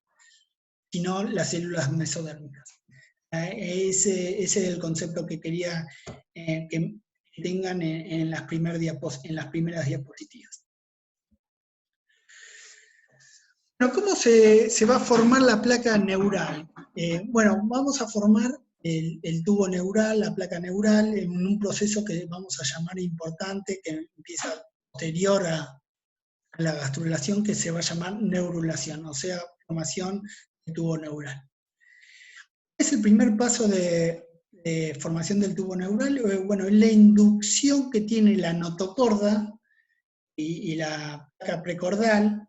sino las células mesodérmicas. Ese es el concepto que quería que tengan en las primeras diapositivas. Bueno, ¿cómo se va a formar la placa neural? Bueno, vamos a formar el tubo neural, la placa neural, en un proceso que vamos a llamar importante, que empieza posterior a la gastrulación, que se va a llamar neurulación, o sea, formación del tubo neural. Es el primer paso de formación del tubo neural. Bueno, es la inducción que tiene la notocorda y la placa precordal,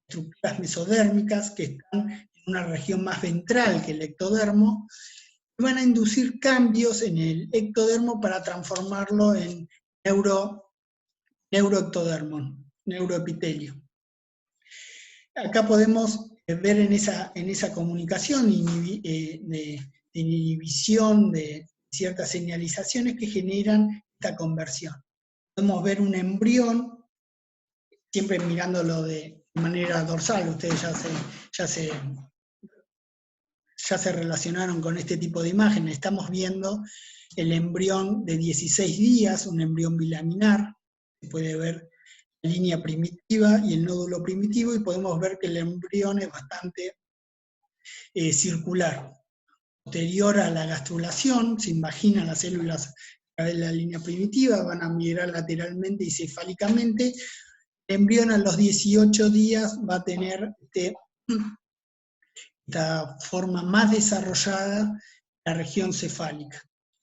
estructuras mesodérmicas que están en una región más ventral que el ectodermo, y van a inducir cambios en el ectodermo para transformarlo en neuroectodermo, neuroepitelio. Acá podemos ver en esa comunicación de inhibición de ciertas señalizaciones que generan esta conversión. Podemos ver un embrión, siempre mirándolo de manera dorsal, ustedes ya se relacionaron con este tipo de imágenes. Estamos viendo el embrión de 16 días, un embrión bilaminar, se puede ver la línea primitiva y el nódulo primitivo, y podemos ver que el embrión es bastante circular. Posterior a la gastrulación, se imaginan las células a través de la línea primitiva, van a migrar lateralmente y cefálicamente. El embrión a los 18 días va a tener esta forma más desarrollada en la región cefálica,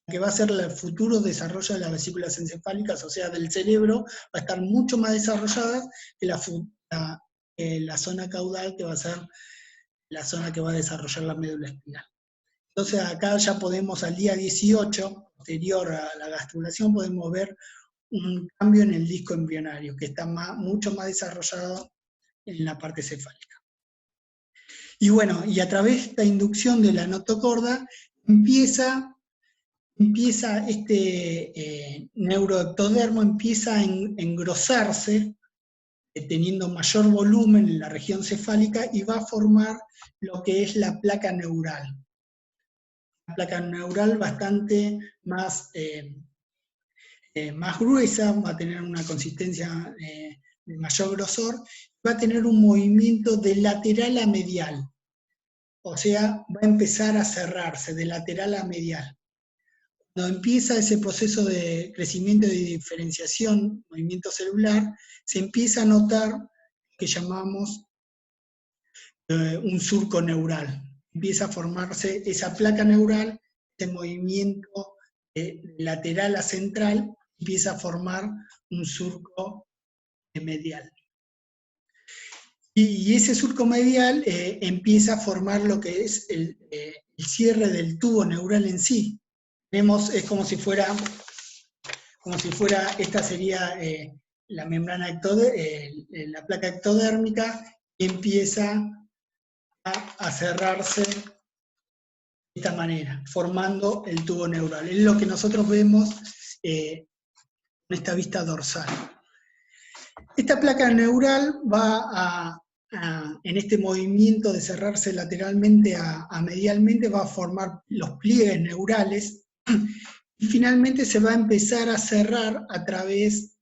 que va a ser el futuro desarrollo de las vesículas encefálicas, o sea, del cerebro, va a estar mucho más desarrollada que la zona caudal, que va a ser la zona que va a desarrollar la médula espinal. Entonces acá ya podemos, al día 18, posterior a la gastrulación, podemos ver un cambio en el disco embrionario, que está mucho más desarrollado en la parte cefálica. Y bueno, y a través de esta inducción de la notocorda, empieza este neuroectodermo, empieza a engrosarse, teniendo mayor volumen en la región cefálica, y va a formar lo que es la placa neural. Una placa neural bastante más gruesa, va a tener una consistencia de mayor grosor, va a tener un movimiento de lateral a medial, o sea, va a empezar a cerrarse de lateral a medial. Cuando empieza ese proceso de crecimiento y de diferenciación, movimiento celular, se empieza a notar lo que llamamos un surco neural. Empieza a formarse esa placa neural, ese movimiento lateral a central, empieza a formar un surco medial. Y ese surco medial empieza a formar lo que es el cierre del tubo neural en sí. Es como si fuera, esta sería la membrana la placa ectodérmica, y empieza a cerrarse de esta manera, formando el tubo neural. Es lo que nosotros vemos en esta vista dorsal. Esta placa neural va en este movimiento de cerrarse lateralmente a medialmente, va a formar los pliegues neurales, y finalmente se va a empezar a cerrar a través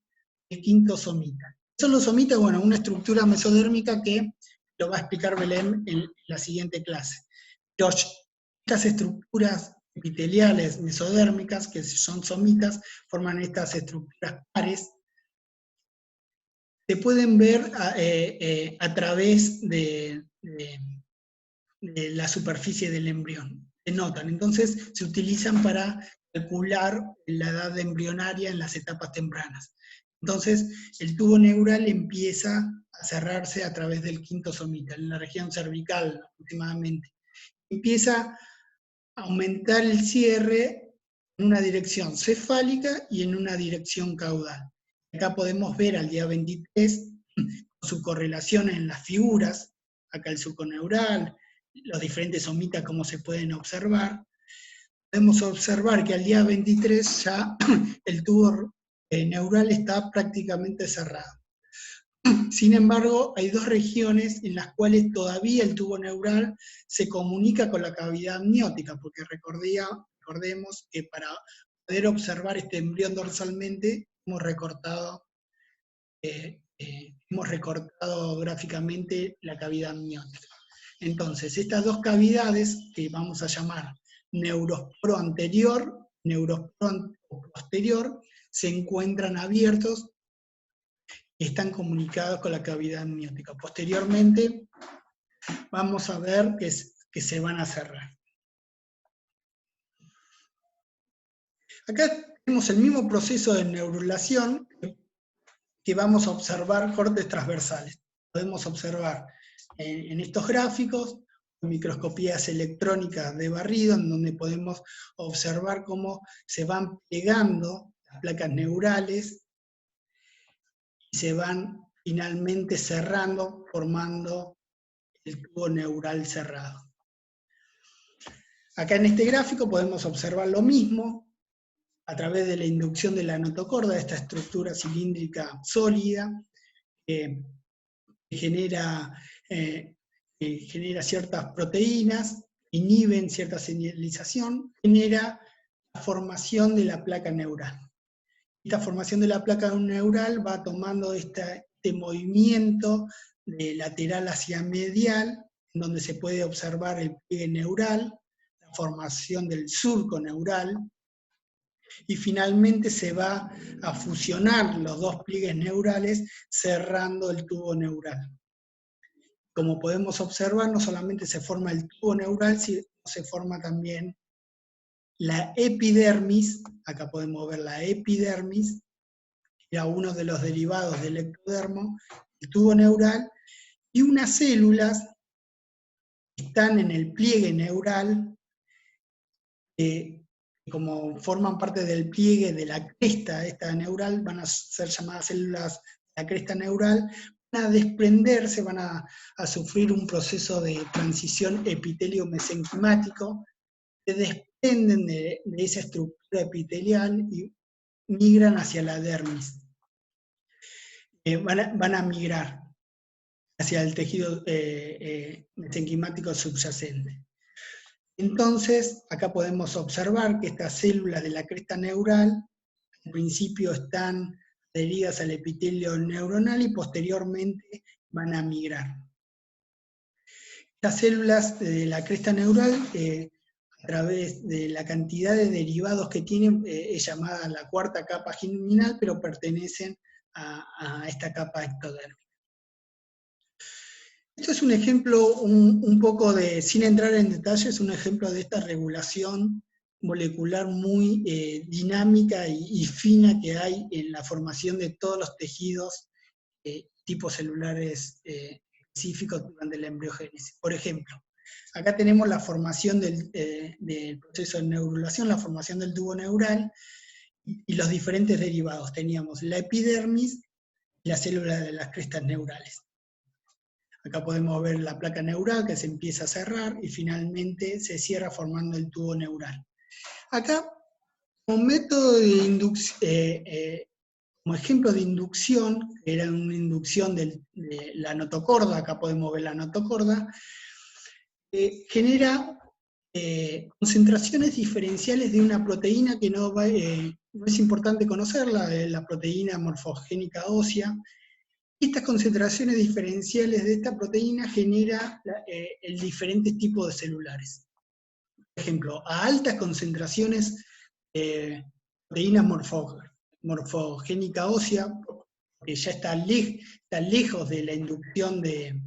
del quinto somita. ¿Qué son los somitas? Bueno, una estructura mesodérmica que lo va a explicar Belén en la siguiente clase. Estas estructuras epiteliales mesodérmicas, que son somitas, forman estas estructuras pares. Se pueden ver a través de la superficie del embrión. Se notan, entonces se utilizan para calcular la edad embrionaria en las etapas tempranas. Entonces, el tubo neural empieza a cerrarse a través del quinto somita, en la región cervical aproximadamente. Empieza a aumentar el cierre en una dirección cefálica y en una dirección caudal. Acá podemos ver al día 23 su correlación en las figuras, acá el surco neural, los diferentes somitas como se pueden observar. Podemos observar que al día 23 ya el tubo neural está prácticamente cerrado. Sin embargo, hay dos regiones en las cuales todavía el tubo neural se comunica con la cavidad amniótica, porque recordemos que para poder observar este embrión dorsalmente hemos recortado gráficamente la cavidad amniótica. Entonces, estas dos cavidades, que vamos a llamar neurosporo anterior, neurosporo posterior, se encuentran abiertos y están comunicados con la cavidad amniótica. Posteriormente, vamos a ver que se van a cerrar. Acá tenemos el mismo proceso de neurulación que vamos a observar cortes transversales. Podemos observar en estos gráficos microscopías electrónicas de barrido, en donde podemos observar cómo se van pegando las placas neurales y se van finalmente cerrando, formando el tubo neural cerrado. Acá en este gráfico podemos observar lo mismo a través de la inducción de la notocorda, esta estructura cilíndrica sólida, que genera ciertas proteínas, inhiben cierta señalización, genera la formación de la placa neural. Esta formación de la placa neural va tomando este movimiento de lateral hacia medial, en donde se puede observar el pliegue neural, la formación del surco neural, y finalmente se va a fusionar los dos pliegues neurales cerrando el tubo neural. Como podemos observar, no solamente se forma el tubo neural, sino se forma también la epidermis. Acá podemos ver la epidermis, que era uno de los derivados del ectodermo, el tubo neural, y unas células que están en el pliegue neural, como forman parte del pliegue de la cresta esta neural, van a ser llamadas células de la cresta neural, van a desprenderse, van a sufrir un proceso de transición epitelio-mesenquimático, se desprenden de esa estructura epitelial y migran hacia la dermis. Van a migrar hacia el tejido mesenquimático subyacente. Entonces, acá podemos observar que estas células de la cresta neural, al principio están adheridas al epitelio neuronal y posteriormente van a migrar. Estas células de la cresta neural, a través de la cantidad de derivados que tienen, es llamada la cuarta capa germinal, pero pertenecen a esta capa ectodérmica. Esto es un ejemplo un poco de, sin entrar en detalles, un ejemplo de esta regulación molecular muy dinámica y fina que hay en la formación de todos los tejidos tipos celulares específicos durante la embriogénesis. Por ejemplo, acá tenemos la formación del proceso de neurulación, la formación del tubo neural y los diferentes derivados. Teníamos la epidermis y la célula de las crestas neurales. Acá podemos ver la placa neural que se empieza a cerrar y finalmente se cierra formando el tubo neural. Acá, como método de inducción, como ejemplo de inducción, que era una inducción de la notocorda, acá podemos ver la notocorda, genera concentraciones diferenciales de una proteína que no es importante conocerla, la proteína morfogénica ósea. Estas concentraciones diferenciales de esta proteína generan el diferentes tipos de celulares. Por ejemplo, a altas concentraciones proteína morfogénica ósea, que ya está lejos de la inducción de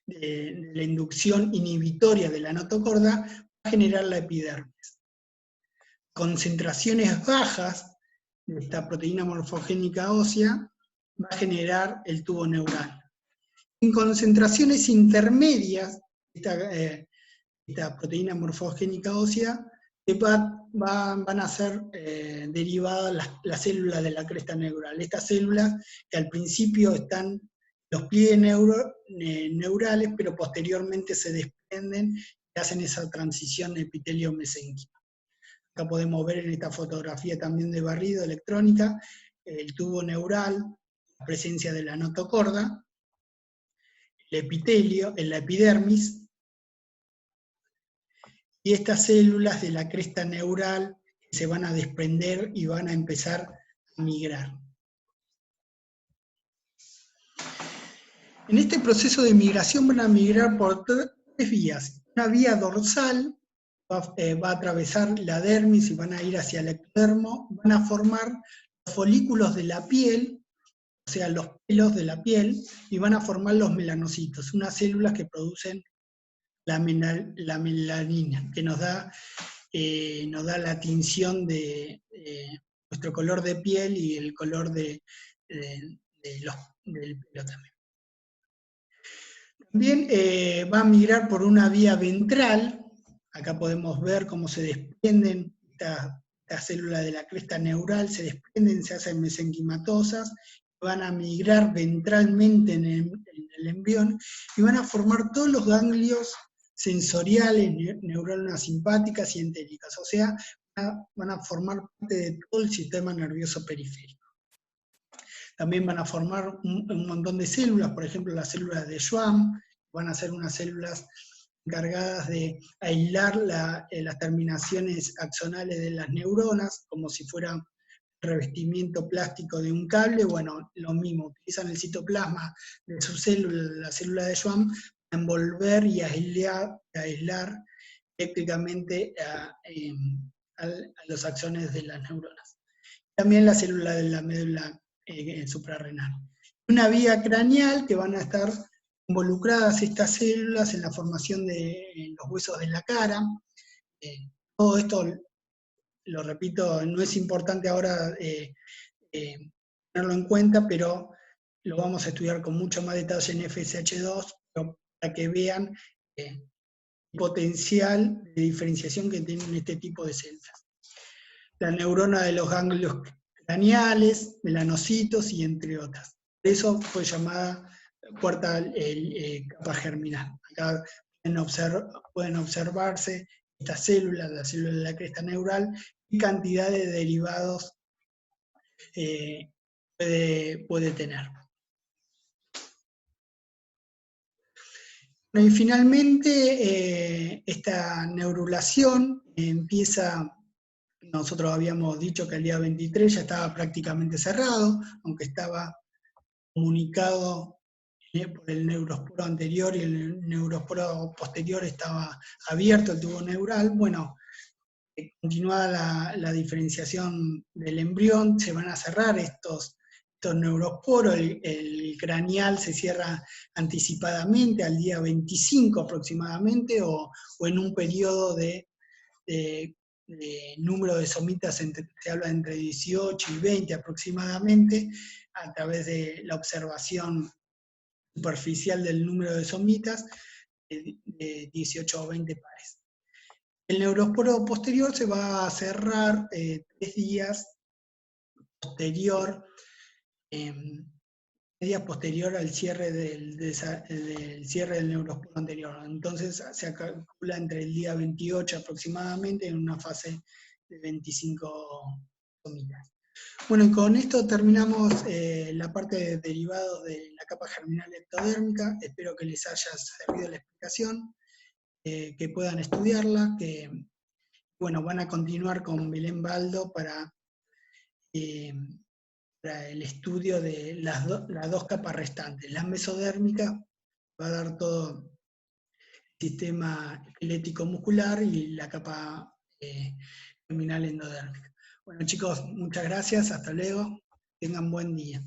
la inducción inhibitoria de la notocorda, va a generar la epidermis. Concentraciones bajas de esta proteína morfogénica ósea va a generar el tubo neural. En concentraciones intermedias, esta proteína morfogénica ósea van a ser derivadas las células de la cresta neural. Estas células que al principio están los pliegues neurales, pero posteriormente se desprenden y hacen esa transición epitelio-mesénquima. Acá podemos ver en esta fotografía también de barrido electrónica el tubo neural, la presencia de la notocorda, el epitelio, la epidermis, y estas células de la cresta neural se van a desprender y van a empezar a migrar. En este proceso de migración van a migrar por tres vías. Una vía dorsal va a atravesar la dermis y van a ir hacia el ectodermo, van a formar los folículos de la piel, o sea, los pelos de la piel, y van a formar los melanocitos, unas células que producen la melanina, que nos da la tinción de nuestro color de piel y el color del pelo también. También va a migrar por una vía ventral. Acá podemos ver cómo se desprenden estas células de la cresta neural, se desprenden, se hacen mesenquimatosas, van a migrar ventralmente en el embrión y van a formar todos los ganglios sensoriales, neuronas simpáticas y entéricas, o sea, van a formar parte de todo el sistema nervioso periférico. También van a formar un montón de células, por ejemplo las células de Schwann, van a ser unas células encargadas de aislar las terminaciones axonales de las neuronas, como si fuera revestimiento plástico de un cable. Bueno, lo mismo, utilizan el citoplasma de su célula, la célula de Schwann, para envolver y aislar eléctricamente a los axones de las neuronas. También la célula de la médula suprarrenal. Una vía craneal que van a estar involucradas estas células en la formación de los huesos de la cara. Todo esto, lo repito, no es importante ahora tenerlo en cuenta, pero lo vamos a estudiar con mucho más detalle en FSH2, para que vean el potencial de diferenciación que tienen este tipo de células. La neurona de los ganglios craneales, melanocitos y entre otras. Por eso fue llamada cuarta capa germinal. Acá pueden observarse estas células, las células de la cresta neural, y cantidad de derivados puede tener. Y finalmente, esta neurulación empieza. Nosotros habíamos dicho que el día 23 ya estaba prácticamente cerrado, aunque estaba comunicado por el neurosporo anterior y el neurosporo posterior estaba abierto el tubo neural. Bueno, continuada la diferenciación del embrión, se van a cerrar estos neurosporos, el craneal se cierra anticipadamente al día 25 aproximadamente, o en un periodo de número de somitas, se habla entre 18 y 20 aproximadamente, a través de la observación superficial del número de somitas, de 18 o 20 pares. El neurosporo posterior se va a cerrar 3 días posterior al cierre del neurosporo anterior. Entonces se calcula entre el día 28 aproximadamente, en una fase de 25 somitas. Bueno, y con esto terminamos la parte de derivados de la capa germinal ectodérmica. Espero que les haya servido la explicación, que puedan estudiarla, que bueno, van a continuar con Belén Baldo para el estudio de las dos capas restantes. La mesodérmica va a dar todo el sistema esquelético muscular, y la capa germinal endodérmica. Bueno chicos, muchas gracias, hasta luego, tengan buen día.